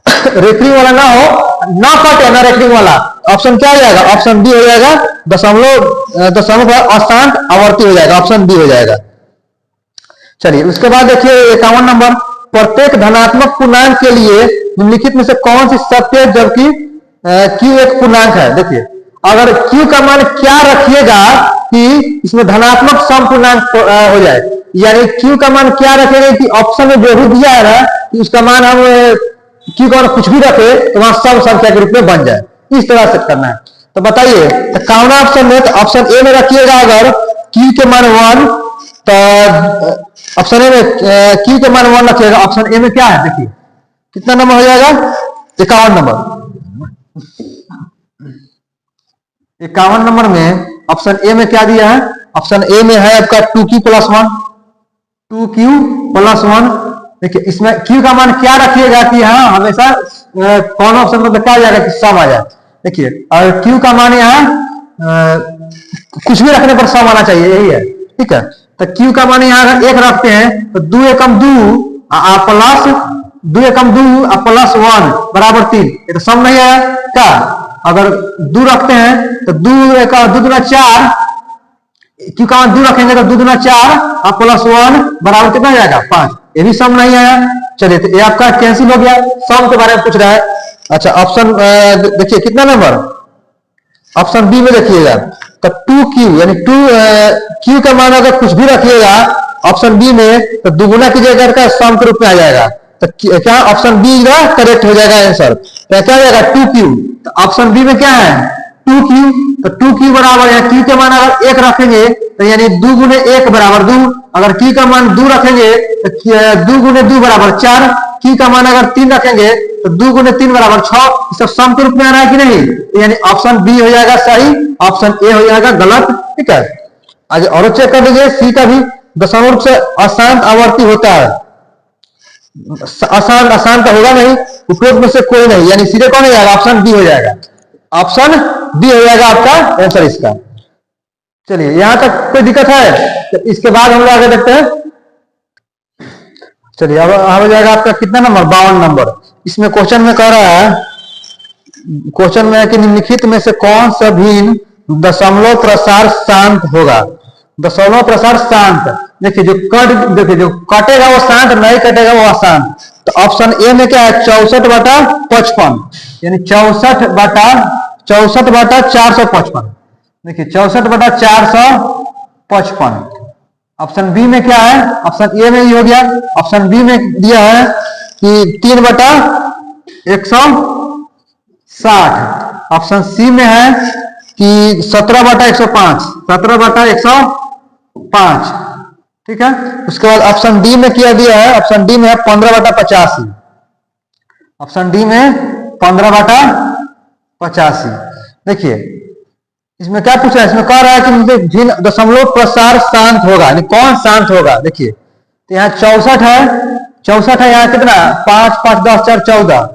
रेफरिंग वाला ना हो, ना कटे ना रेफरिंग वाला, ऑप्शन क्या हो जाएगा, ऑप्शन बी हो जाएगा, दशमलव अशांत आवर्ती हो जाएगा, ऑप्शन बी हो जाएगा। चलिए उसके बाद देखिए 51 नंबर, प्रत्येक धनात्मक पूर्णांक के लिए निम्नलिखित में से कौन सी सत्य है जबकि क्यू एक पूर्णांक है। देखिए अगर क्यू का मान क्या रखिएगा कि इसमें धनात्मक सम पूर्णांक हो जाए, यानी क्यू का मान क्या रखेगा कि ऑप्शन में जो भी दिया है ना कि उसका मान हम क्यू का मान कुछ भी रखे तो वहां सम संख्या के रूप में बन जाए, इस तरह से करना है। तो बताइए तो कौन ऑप्शन में, तो ऑप्शन ए में रखिएगा अगर क्यू के मान 1, तो ऑप्शन ए में क्यू के मान 1 रखिएगा, ऑप्शन ए में क्या है देखिए कितना नंबर हो जाएगा 51 नंबर। 51 नंबर में ऑप्शन ए में क्या दिया है, ऑप्शन ए में है आपका 2q+1, 2q+1। देखिए इसमें q का मान क्या रखिएगा कि हाँ हमेशा कौन ऑप्शन में क्या जाएगा कि सम आ जाए। देखिए और q का मान यहाँ कुछ भी रखने पर सम आना चाहिए, यही है। ठीक है, तो q का मान यहाँ एक रखते हैं तो 2 एकम 2 प्लस 2 एकम 2 प्लस 1 बराबर 3, ये तो सम नहीं है क्या। अगर 2 रखते हैं तो 2 दूना 4, क्यों का 2 रखेंगे तो 2 दूना 4 और प्लस 1 बराबर कितना जाएगा 5, ये भी सम नहीं आया। चलिए तो ये आपका कैंसिल हो गया, सम के बारे में पूछ रहा है। अच्छा ऑप्शन देखिए कितना नंबर, ऑप्शन बी में देखिएगा तो 2q यानी 2q का मान अगर कुछ भी रखिएगा ऑप्शन बी में तो दुगुना कीजिएगा का सम के रूप में आ जाएगा, तो क्या ऑप्शन बी करेक्ट हो जाएगा आंसर। तो क्या हो जाएगा 2q, तो ऑप्शन बी में क्या है 2q, तो 2q बराबर है q के मान अगर 1 रखेंगे तो यानी 2 गुने 1 बराबर 2, अगर q का मान 2 रखेंगे तो 2 गुने 2 बराबर 4, q का मान अगर 3 रखेंगे तो 2 गुने 3 बराबर 6, सब सम के रूप में आ रहा है कि नहीं, यानी ऑप्शन बी हो जाएगा सही, ऑप्शन ए हो जाएगा गलत। ठीक है, आगे और चेक कर लीजिए, सी का भी दशमलव रूप से अशांत आवर्ती होता है, अशांत होगा नहीं, उपरोक्त में से कोई नहीं, यानी सीधे कौन हो जाएगा, ऑप्शन बी हो जाएगा, ऑप्शन बी हो जाएगा आपका आंसर इसका। चलिए यहां तक कोई दिक्कत है, तो इसके बाद हम लोग आगे देखते हैं। चलिए अब हो जाएगा आपका कितना नंबर 52 नंबर। इसमें क्वेश्चन में कह रहा है, क्वेश्चन में है कि निम्नलिखित में से कौन सा भिन्न दशमलव प्रसार शांत होगा। दशमलव प्रसार शांत, देखिए जो कटेगा वो शांत, नहीं कटेगा वो अशांत। तो ऑप्शन ए में क्या है 64/55, यानी 64/455। देखिए 64/455। ऑप्शन बी में क्या है, ऑप्शन ए में ही हो गया, ऑप्शन बी में दिया है कि 3/160। ऑप्शन सी में है कि 17/105, 17/105। ठीक ठीक है। उसके बाद ऑप्शन डी में किया दिया है, ऑप्शन डी में है 15/85। ऑप्शन डी में 15/85। देखिए इसमें क्या पूछा है, इसमें कह रहा है कि भिन्न दशमलव प्रसार शांत होगा, यानी कौन शांत होगा। देखिए तो यहाँ 64 है, 64 है, यहाँ कितना 5 5 10 4 14,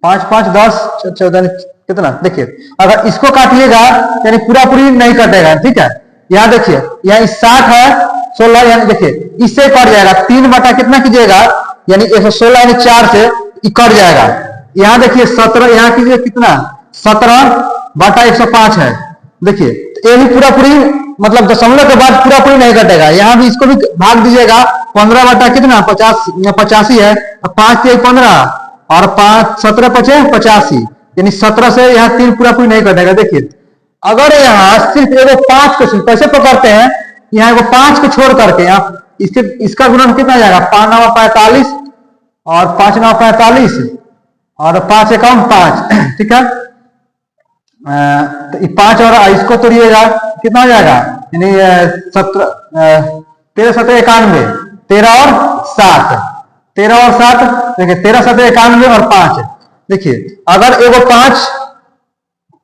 5 5 10 14 कितना। देखिए अगर इसको काटिएगा यानी पूरा पूरी नहीं कटेगा, ठीक है। यहाँ देखिए यहाँ 60 है 16, यानी देखिए इससे कट जाएगा 3 बटा कितना कीजिएगा, यानी 116 यानी 4 से कट जाएगा। यहाँ देखिए 17, यहाँ कीजिए कितना 17/105 है। देखिए ये भी पूरा पूरी मतलब दशमलव के बाद पूरा पूरी नहीं कटेगा। यहाँ भी इसको भी भाग दीजिएगा 15 बटा कितना 85 है, 5 से 15 और 5 17 5 85, यानी 17 से यहाँ 3 पूरा पूरी नहीं कटेगा। देखिए अगर यहाँ सिर्फ एगो 5 को कैसे पकड़ते हैं, यहाँ एगो 5 को छोड़ करके यहाँ इसका गुणन कितना जाएगा 5 9 45 और 5 9 45 और 5 एकाउन 5, ठीक है। तो 5 और इसको तोड़िएगा कितना हो जाएगा, यानी 17 13 7 91, 13 और 7 देखिए 13 7 91 और 5। देखिए अगर एगो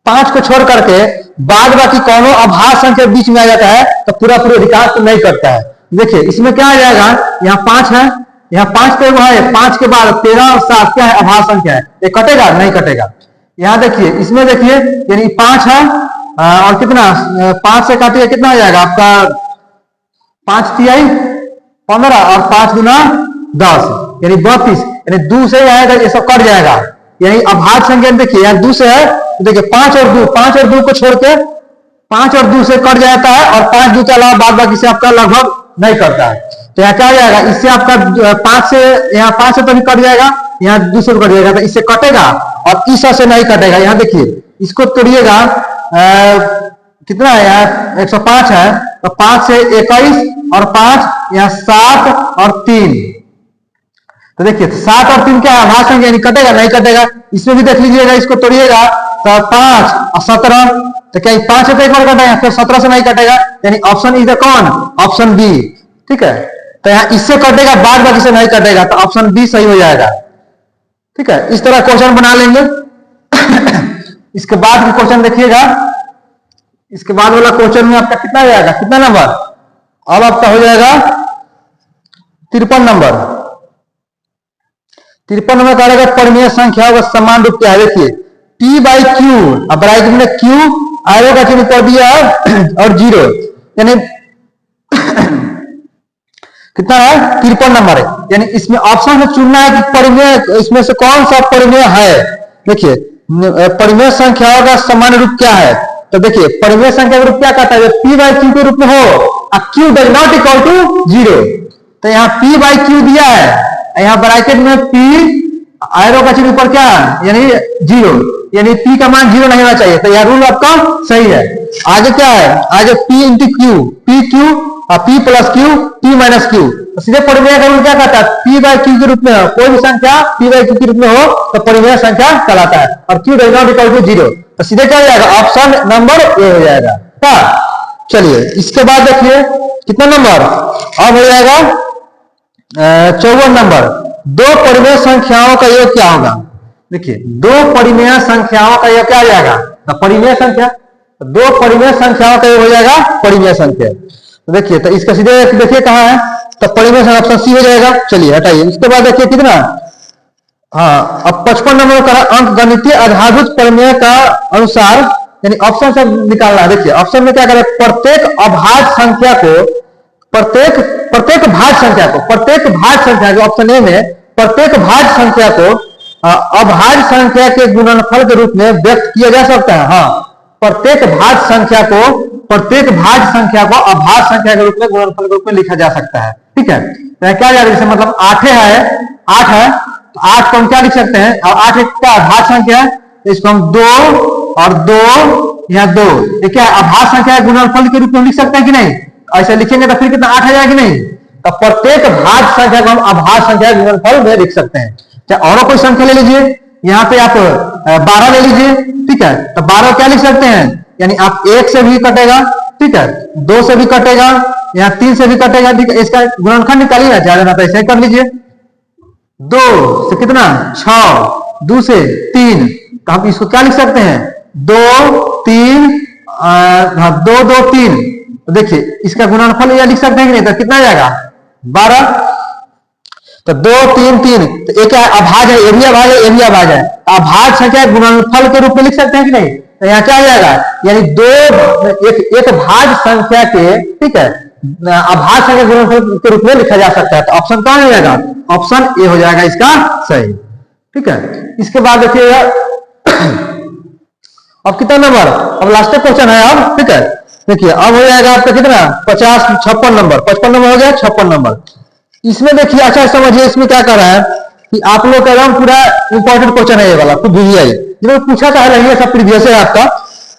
5 को छोड़ करके बाद बाकी कौनों अभाज्य संख्या बीच में आ जाता है तो पूरा पूरा अधिकांश तो नहीं करता है। देखिए इसमें क्या आ जाएगा, यहाँ 5 है, यहाँ 5 तो है, 5 के बाद 13 और 7 क्या है अभाज्य संख्या है, ये कटेगा नहीं कटेगा। यहाँ देखिए इसमें देखिए यानी 5 है और कितना 5 से काटिए कितना हो जाएगा आपका 5 तिहाई 15 और 5 गुना 10 यानी 32, यानी 2 से आएगा ये सब कट जाएगा, यानी अभाज्य संख्या। देखिए यहाँ 2 से है तो देखिए 5 और 2 को छोड़ के 5 और 2 से कट जाता है और 5 2 के अलावा बाद बाकी से आपका लगभग नहीं करता है। तो यहाँ क्या हो जाएगा, इससे आपका 5 से यहाँ 5 से तो भी कट जाएगा, यहाँ 2 से कट जाएगा, तो इससे कटेगा और इस से नहीं कटेगा। यहाँ देखिए इसको तोड़िएगा कितना है, यहाँ 105 है तो 5 से 21 और 5 यहाँ 7 और 3, तो देखिए 7 और 3 क्या है अभाज्य संख्या यानी कटेगा नहीं कटेगा। इसमें भी देख लीजिएगा, इसको तोड़िएगा तो 5 और 17, तो क्या 5 से तो एक बार कटेगा, फिर 17 से नहीं कटेगा, यानी ऑप्शन इज कौन, ऑप्शन बी, ठीक है। तो यहाँ इससे कटेगा बाद बाकी से नहीं कटेगा, तो ऑप्शन बी सही हो जाएगा, ठीक है। इस तरह क्वेश्चन बना लेंगे। इसके बाद भी क्वेश्चन देखिएगा, इसके बाद वाला क्वेश्चन में आपका कितना जाएगा, कितना नंबर, अब आपका हो जाएगा 53 नंबर। 53 नंबर का रहेगा परिमेय संख्याओं का समान रूप क्या है। देखिए P बाई क्यू, अब ब्रैकेट में क्यू आएगा का चिन्ह कर दिया और 0, यानी कितना है 53 नंबर है। यानी इसमें ऑप्शन में चुनना है कि परिमेय इसमें से कौन सा परिमेय है। देखिए परिमेय संख्याओं का समान रूप क्या है, तो देखिए परिमेय संख्या का रूप क्या कहता है, P बाई क्यू के रूप में हो और Q does not equal to 0, तो यहाँ P बाई क्यू दिया है, यहाँ ब्रैकेट में P आयरो का चिन्ह ऊपर क्या यानी 0, यानी P का मान 0 नहीं होना चाहिए, तो यह रूल आपका सही है। आगे क्या है, आगे P into Q, P Q और P plus Q P minus Q, सीधे परिमेय का रूल क्या कहता है, P बाई क्यू के रूप में हो, कोई भी संख्या P बाई क्यू के रूप में हो तो परिमेय संख्या कहलाता है, और Q does not equal to 0, तो सीधे क्या हो जाएगा ऑप्शन नंबर ए हो जाएगा। क्या, चलिए इसके बाद देखिए कितना नंबर, अब हो जाएगा 54 नंबर। दो परिमेय संख्याओं का योग क्या होगा। देखिए दो परिमेय संख्याओं का योग क्या हो जाएगा, तो परिमेय संख्या, दो परिमेय संख्याओं का योग हो जाएगा परिमेय संख्या। तो देखिए तो इसका सीधे देखिए कहाँ है, तो परिमेय संख्या ऑप्शन सी हो जाएगा। चलिए हटाइए, इसके बाद देखिए कितना, हाँ अब 55 नंबर का अंक गणितीय आधारभूत परिमेय का अनुसार, यानी ऑप्शन से निकालना है। देखिए ऑप्शन में क्या करें, प्रत्येक अभाज्य संख्या को प्रत्येक भाज्य संख्या को ऑप्शन ए में प्रत्येक भाज्य संख्या को अभाज्य संख्या के गुणनफल के रूप में व्यक्त किया जा सकता है। हाँ, प्रत्येक भाज्य संख्या को अभाज्य संख्या के रूप में गुणनफल के रूप में लिखा जा सकता है, ठीक है। तो क्या जा रहा है, जैसे मतलब 8 है तो 8 को हम क्या लिख सकते हैं, और 8 एक क्या अभाज्य संख्या है, तो इसको हम 2 और 2 या 2, ये क्या अभाज्य संख्या के गुणनफल के रूप में लिख सकते हैं कि नहीं, ऐसे लिखेंगे तो फिर कितना 8 आ जाएगा कि नहीं। तो प्रत्येक भाज्य संख्या को हम अभाज्य संख्या के गुणनफल में लिख सकते हैं। चाहे और कोई संख्या ले लीजिए, यहाँ पे आप 12 ले लीजिए, ठीक है, तो 12 क्या लिख सकते हैं, यानी आप 1 से भी कटेगा, ठीक है, 2 से भी कटेगा, यहाँ 3 से भी कटेगा, इसका गुणनखंड निकालिए ना, ज्यादा ना तो ऐसे कर लीजिए। 2 से कितना 6, 2 से 3, तो हम इसको क्या लिख सकते हैं 2 3 2 2 3। तो देखिए इसका गुणनफल यह लिख सकते हैं कि नहीं, तो कितना जाएगा 12। तो 2 3 3, तो एक अभाज है, ये भी अभाज है, ये भी अभाज है, अभाज संख्या गुणनफल के रूप में लिख सकते हैं कि नहीं। तो यहाँ क्या आ जाएगा, यानी एक भाज संख्या के, ठीक है, अभाज संख्या गुणनफल के रूप में लिखा जा सकता है। तो ऑप्शन कौन हो जाएगा, ऑप्शन ए हो जाएगा इसका सही, ठीक है। इसके बाद देखिएगा अब कितना नंबर, अब लास्ट क्वेश्चन है अब, ठीक है। देखिए अब हो जाएगा आपका कितना 50 56 नंबर, 55 नंबर हो गया, 56 नंबर। इसमें देखिए अच्छा समझिए, इसमें क्या कर रहा है कि आप लोग का एकदम पूरा इंपॉर्टेंट क्वेश्चन है ये वाला, खुद VVI जो पूछा था नहीं, सब प्रीवियस है आपका।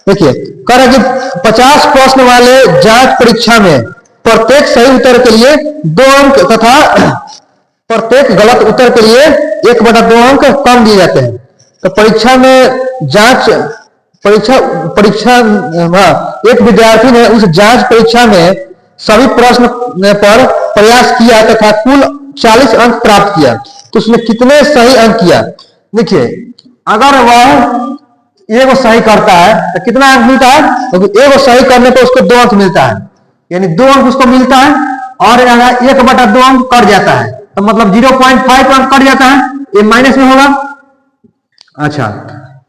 देखिए कह रहा है कि 50 प्रश्न वाले जांच परीक्षा में प्रत्येक सही उत्तर के लिए 2 अंक तथा प्रत्येक गलत उत्तर के लिए 1/2 अंक कम दिए जाते हैं। तो परीक्षा में जांच परीक्षा एक विद्यार्थी ने उस जांच परीक्षा में सभी प्रश्न पर प्रयास किया तथा कुल 40 अंक प्राप्त किया, तो उसने कितने सही अंक किया। देखिए अगर वह एगो सही करता है तो कितना अंक मिलता है, तो एगो सही करने पर उसको 2 अंक मिलता है, यानी 2 अंक उसको मिलता है, और 1/2 अंक कट जाता है, तो मतलब 0.5 अंक कट जाता है, ये माइनस में होगा। अच्छा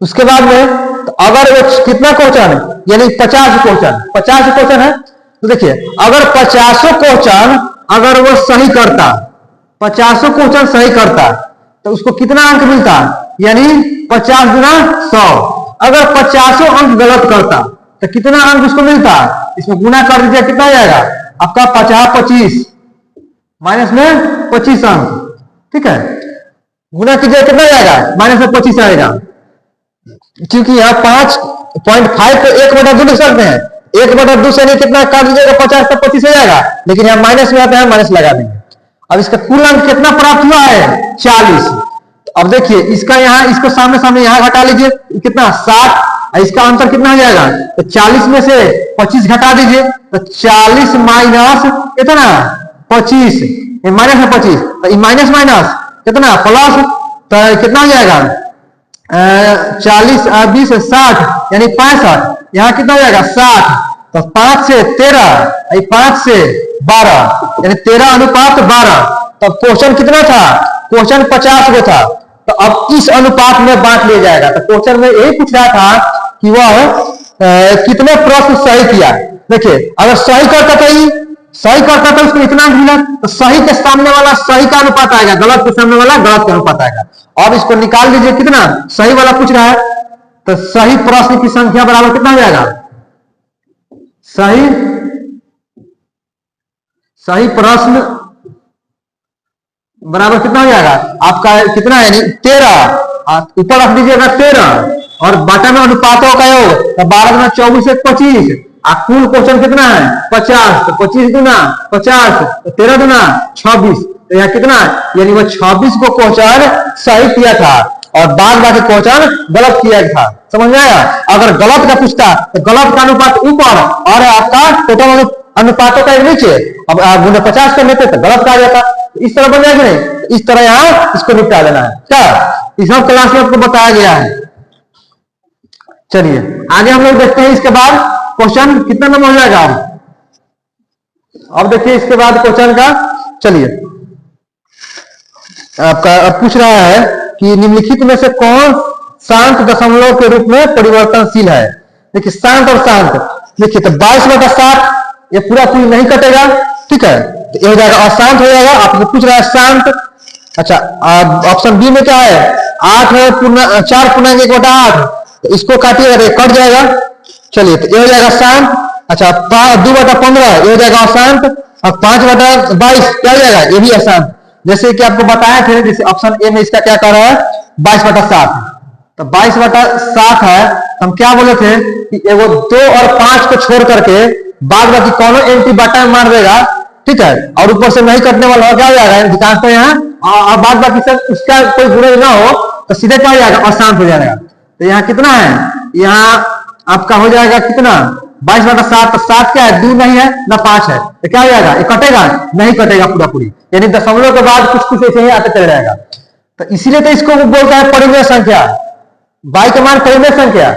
उसके बाद में तो अगर वो कितना क्वेश्चन है, यानी 50 क्वेश्चन है, तो देखिए अगर 50 क्वेश्चन अगर वो सही करता, 50 क्वेश्चन सही करता, तो उसको कितना अंक मिलता, यानी 50 गुना 100। अगर 50 अंक गलत करता तो कितना अंक उसको मिलता, इसमें गुना कर दीजिए, कितना जाएगा आपका 50 25 माइनस में 25 अंक, ठीक है, गुना कीजिए कितना जाएगा माइनस में 25 आएगा। क्योंकि यहाँ 5.5 को 1/2 लिख सकते हैं, 1/2 से नहीं कितना काट दीजिएगा 50 तक 25 हो जाएगा, लेकिन यहाँ माइनस में आता है, माइनस लगा देंगे। अब इसका कुल अंक कितना प्राप्त हुआ है 40। तो अब देखिए इसका यहाँ, इसको सामने सामने यहाँ घटा लीजिए, कितना 60, इसका अंतर कितना हो जाएगा, तो 40 में से 25 घटा दीजिए, तो 40 माइनस कितना 25, माइनस में 25, तो माइनस माइनस कितना प्लस, तो कितना हो जाएगा 40 20 60, यानी 65, यहाँ कितना हो जाएगा 60, तो 5 से 13, 5 से 12, यानी 13:12। तो क्वेश्चन कितना था, क्वेश्चन 50 को था, तो अब इस अनुपात में बांट लिया जाएगा। तो क्वेश्चन में यही पूछ रहा था कि वह कितने प्रश्न सही किया। देखिए अगर सही करता था उसको इतना मिला, तो सही के सामने वाला सही का अनुपात आएगा, गलत के सामने वाला गलत का अनुपात आएगा। अब इसको निकाल लीजिए, कितना सही वाला पूछ रहा है, तो सही प्रश्न की संख्या बराबर कितना हो जाएगा, सही प्रश्न बराबर कितना हो जाएगा आपका, कितना है 13, ऊपर रख दीजिएगा 13, और बाटा में अनुपातों का योग, तो 12 × 24 = 25, कुल क्वेश्चन कितना है 50, तो 25 गुना 50, तो 13 गुना 26, तो यहाँ कितना, यानी वो 26 को क्वेश्चन सही किया था और बाद बाकी क्वेश्चन गलत किया था। समझ में आया। अगर गलत का पूछता तो गलत का अनुपात ऊपर और आपका टोटल अनुपातों का नीचे, अब गुना 50 कर लेते तो गलत का आ जाता। इस तरह बन जाएगा नहीं, इस तरह यहाँ इसको निपटा देना है। क्या इस क्लास में आपको बताया गया है। चलिए आगे हम लोग देखते हैं। इसके बाद क्वेश्चन कितना नंबर हो जाएगा, अब देखिए इसके बाद क्वेश्चन का। चलिए आपका अब पूछ रहा है कि निम्नलिखित में से कौन शांत दशमलव के रूप में परिवर्तनशील है। देखिए शांत और शांत, देखिए तो 22/7 ये पूरा पूरी नहीं कटेगा, ठीक है, तो ये हो जाएगा अशांत हो जाएगा। आपको पूछ रहा है शांत। अच्छा ऑप्शन बी में क्या है 8 है 4.1/8, तो इसको काटिएगा कट जाएगा। चलिए तो ये हो जाएगा शांत। अच्छा 2/15 ये हो जाएगा अशांत, और 5/22 क्या हो जाएगा, ये भी अशांत। जैसे कि आपको बताया थे, जैसे ऑप्शन ए में इसका क्या कर रहा है 22/7, तो 22/7 है। हम क्या बोले थे कि एगो 2 और 5 को छोड़ करके बाद बाकी कौन एंटी बाटा में मार देगा, ठीक है, और ऊपर से नहीं कटने वाला क्या हो जाएगा अधिकांश तो यहाँ, और बाद बाकी सब उसका कोई गुणज ना हो तो सीधे क्या हो जाएगा अशांत हो जाएगा। तो यहाँ कितना है, यहाँ आपका हो जाएगा कितना 22/7, तो 7 क्या है, 2 नहीं है ना 5 है, तो क्या हो जाएगा, ये कटेगा नहीं, कटेगा पूरा पूरी, यानी दशमलव के बाद कुछ कुछ ऐसे ही आते चले जाएगा। तो इसीलिए तो इसको बोलता है परिमेय संख्या, y के मान परिमेय संख्या।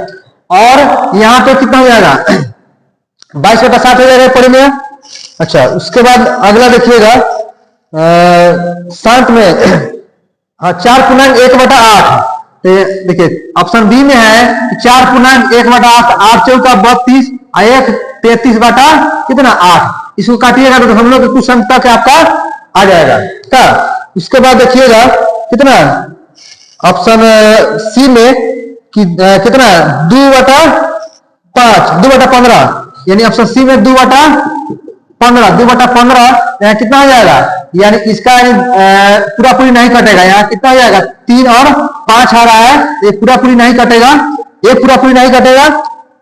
और यहाँ पे कितना हो जाएगा, 22/7 हो जाएगा परिमेय। अच्छा, उसके बाद अगला देखिएगा शांत में 4.1/8। तो देखिए ऑप्शन बी में है कि 4.1/8, 8 चौका 32, 1 33 कितना 8। इसको काटिएगा तो हम लोग के कुछ अंक तक आपका आ जाएगा क्या। उसके बाद देखिएगा कितना ऑप्शन सी में कि कितना 2/5, 2/15, यानी ऑप्शन सी में 2/15, 2/15 कितना हो जाएगा, यानी इसका पूरा पूरी नहीं कटेगा। यहाँ कितना हो जाएगा, 3 और 5 आ रहा है, ये पूरा पूरी नहीं कटेगा, ये पूरा पूरी नहीं कटेगा,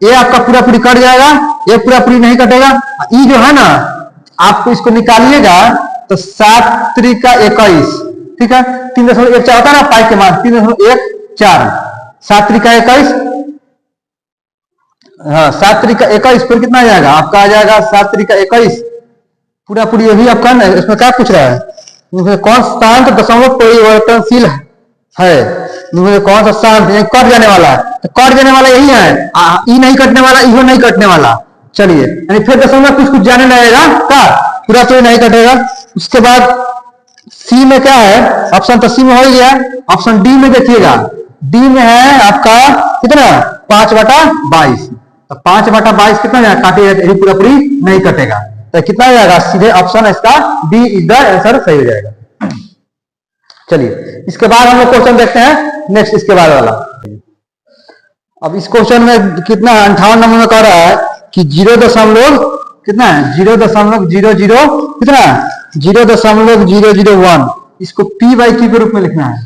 ये आपका पूरा पूरी कट जाएगा, ये पूरा पूरी नहीं कटेगा। ये जो है ना, आपको इसको निकालिएगा तो 7 त्रिका 21, ठीक है, 3.14 होता है ना पाई के मान, 3.14, 7 त्रिका 21, हाँ 7 त्रिका 21, फिर कितना आ जाएगा आपका, आ जाएगा 7 त्रिका 21 पूरा पूरी। यही आपका ना, इसमें क्या पूछ रहा है, कौन स्थान दशमलव परिवर्तनशील है, कौन सा स्थान कट जाने वाला है, तो कट जाने वाला यही है, ई नहीं कटने वाला, इहो नहीं कटने वाला। चलिए, यानी फिर दशमलव कुछ कुछ जाने लगेगा क्या, पूरा पूरी नहीं कटेगा। उसके बाद सी में क्या है, ऑप्शन तो सी में हो गया। ऑप्शन डी में देखिएगा, डी में है आपका कितना 5/22, तो 5/22 कितना जाएगा, काटिएगा पूरा पूरी नहीं कटेगा, तो कितना जाएगा, सीधे ऑप्शन इसका डी इज द आंसर सही हो जाएगा। चलिए, इसके बाद हम लोग क्वेश्चन देखते हैं नेक्स्ट, इसके बाद वाला। अब इस क्वेश्चन में कितना 58 नंबर में कह रहा है कि 0. कितना है 0.00 कितना 0.001, इसको p/q के रूप में लिखना है,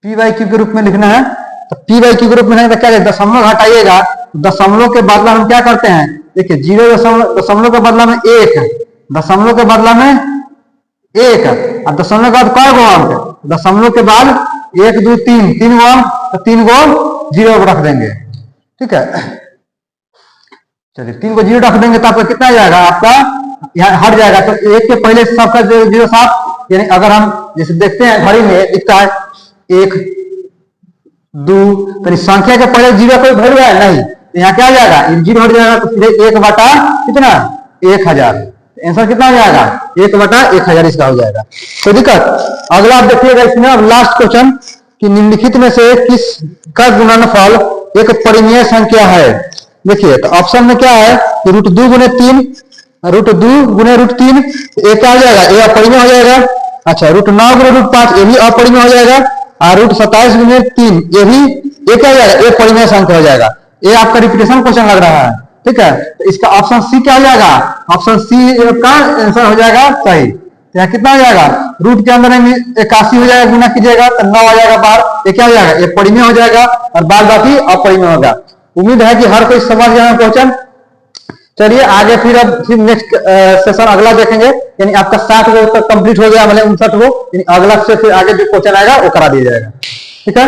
p/q के रूप में लिखना है। तो p/q के रूप में नहीं तो क्या, दशमलव हटाइएगा, दशमलव के बदला हम क्या करते हैं, देखिए 0 दशमलव के बदला में 1, दशमलव के बदला में 1, और दशमलव के बाद कई गो अंक, दशमलव के बाद 1 2 3, 3 गो अंक, तो 3 गो 0 रख देंगे, ठीक है। चलिए 3 को 0 रख देंगे तो आपका कितना जाएगा, आपका यहाँ हट जाएगा, तो 1 के पहले सबका 0 7, यानी अगर हम जैसे देखते हैं घड़ी में दिखता है 1 2, तो संख्या के पहले 0 कोई वैल्यू है नहीं, तो यहाँ क्या जाएगा, 0 हट जाएगा, तो सीधे 1/, कितना 1000, आंसर कितना हो जाएगा 1/1000 इसका हो जाएगा। तो दिक्कत अगला आप देखिएगा इसमें, अब लास्ट क्वेश्चन कि निम्नलिखित में से किस का गुणनफल एक परिमेय संख्या है। देखिए, तो ऑप्शन में क्या है कि √2 × 3, √2 × √3, ये क्या हो जाएगा, ये अपरिमेय हो जाएगा। अच्छा, √9 × √5, ये भी अपरिमेय हो जाएगा, और √27 × 3, ये भी ये क्या हो जाएगा, ये परिमेय संख्या हो जाएगा। ये आपका रिपीटेशन क्वेश्चन लग रहा है, ठीक है। तो इसका ऑप्शन सी क्या हो जाएगा, ऑप्शन सी का आंसर हो जाएगा सही। तो यहाँ कितना हो जाएगा, रूट के अंदर 81 हो जाएगा, गुना कीजिएगा तो 9 आ जाएगा बाहर, ये क्या हो जाएगा, ये परिमेय हो जाएगा, और बाद बाकी अपरिमेय होगा। उम्मीद है कि हर कोई समझ गया क्वेश्चन। चलिए आगे फिर नेक्स्ट सेशन अगला देखेंगे, यानी आपका 60 गो तक कंप्लीट हो गया, मतलब 59 गो, यानी अगला से फिर आगे जो क्वेश्चन आएगा वो करा दिया जाएगा, ठीक है।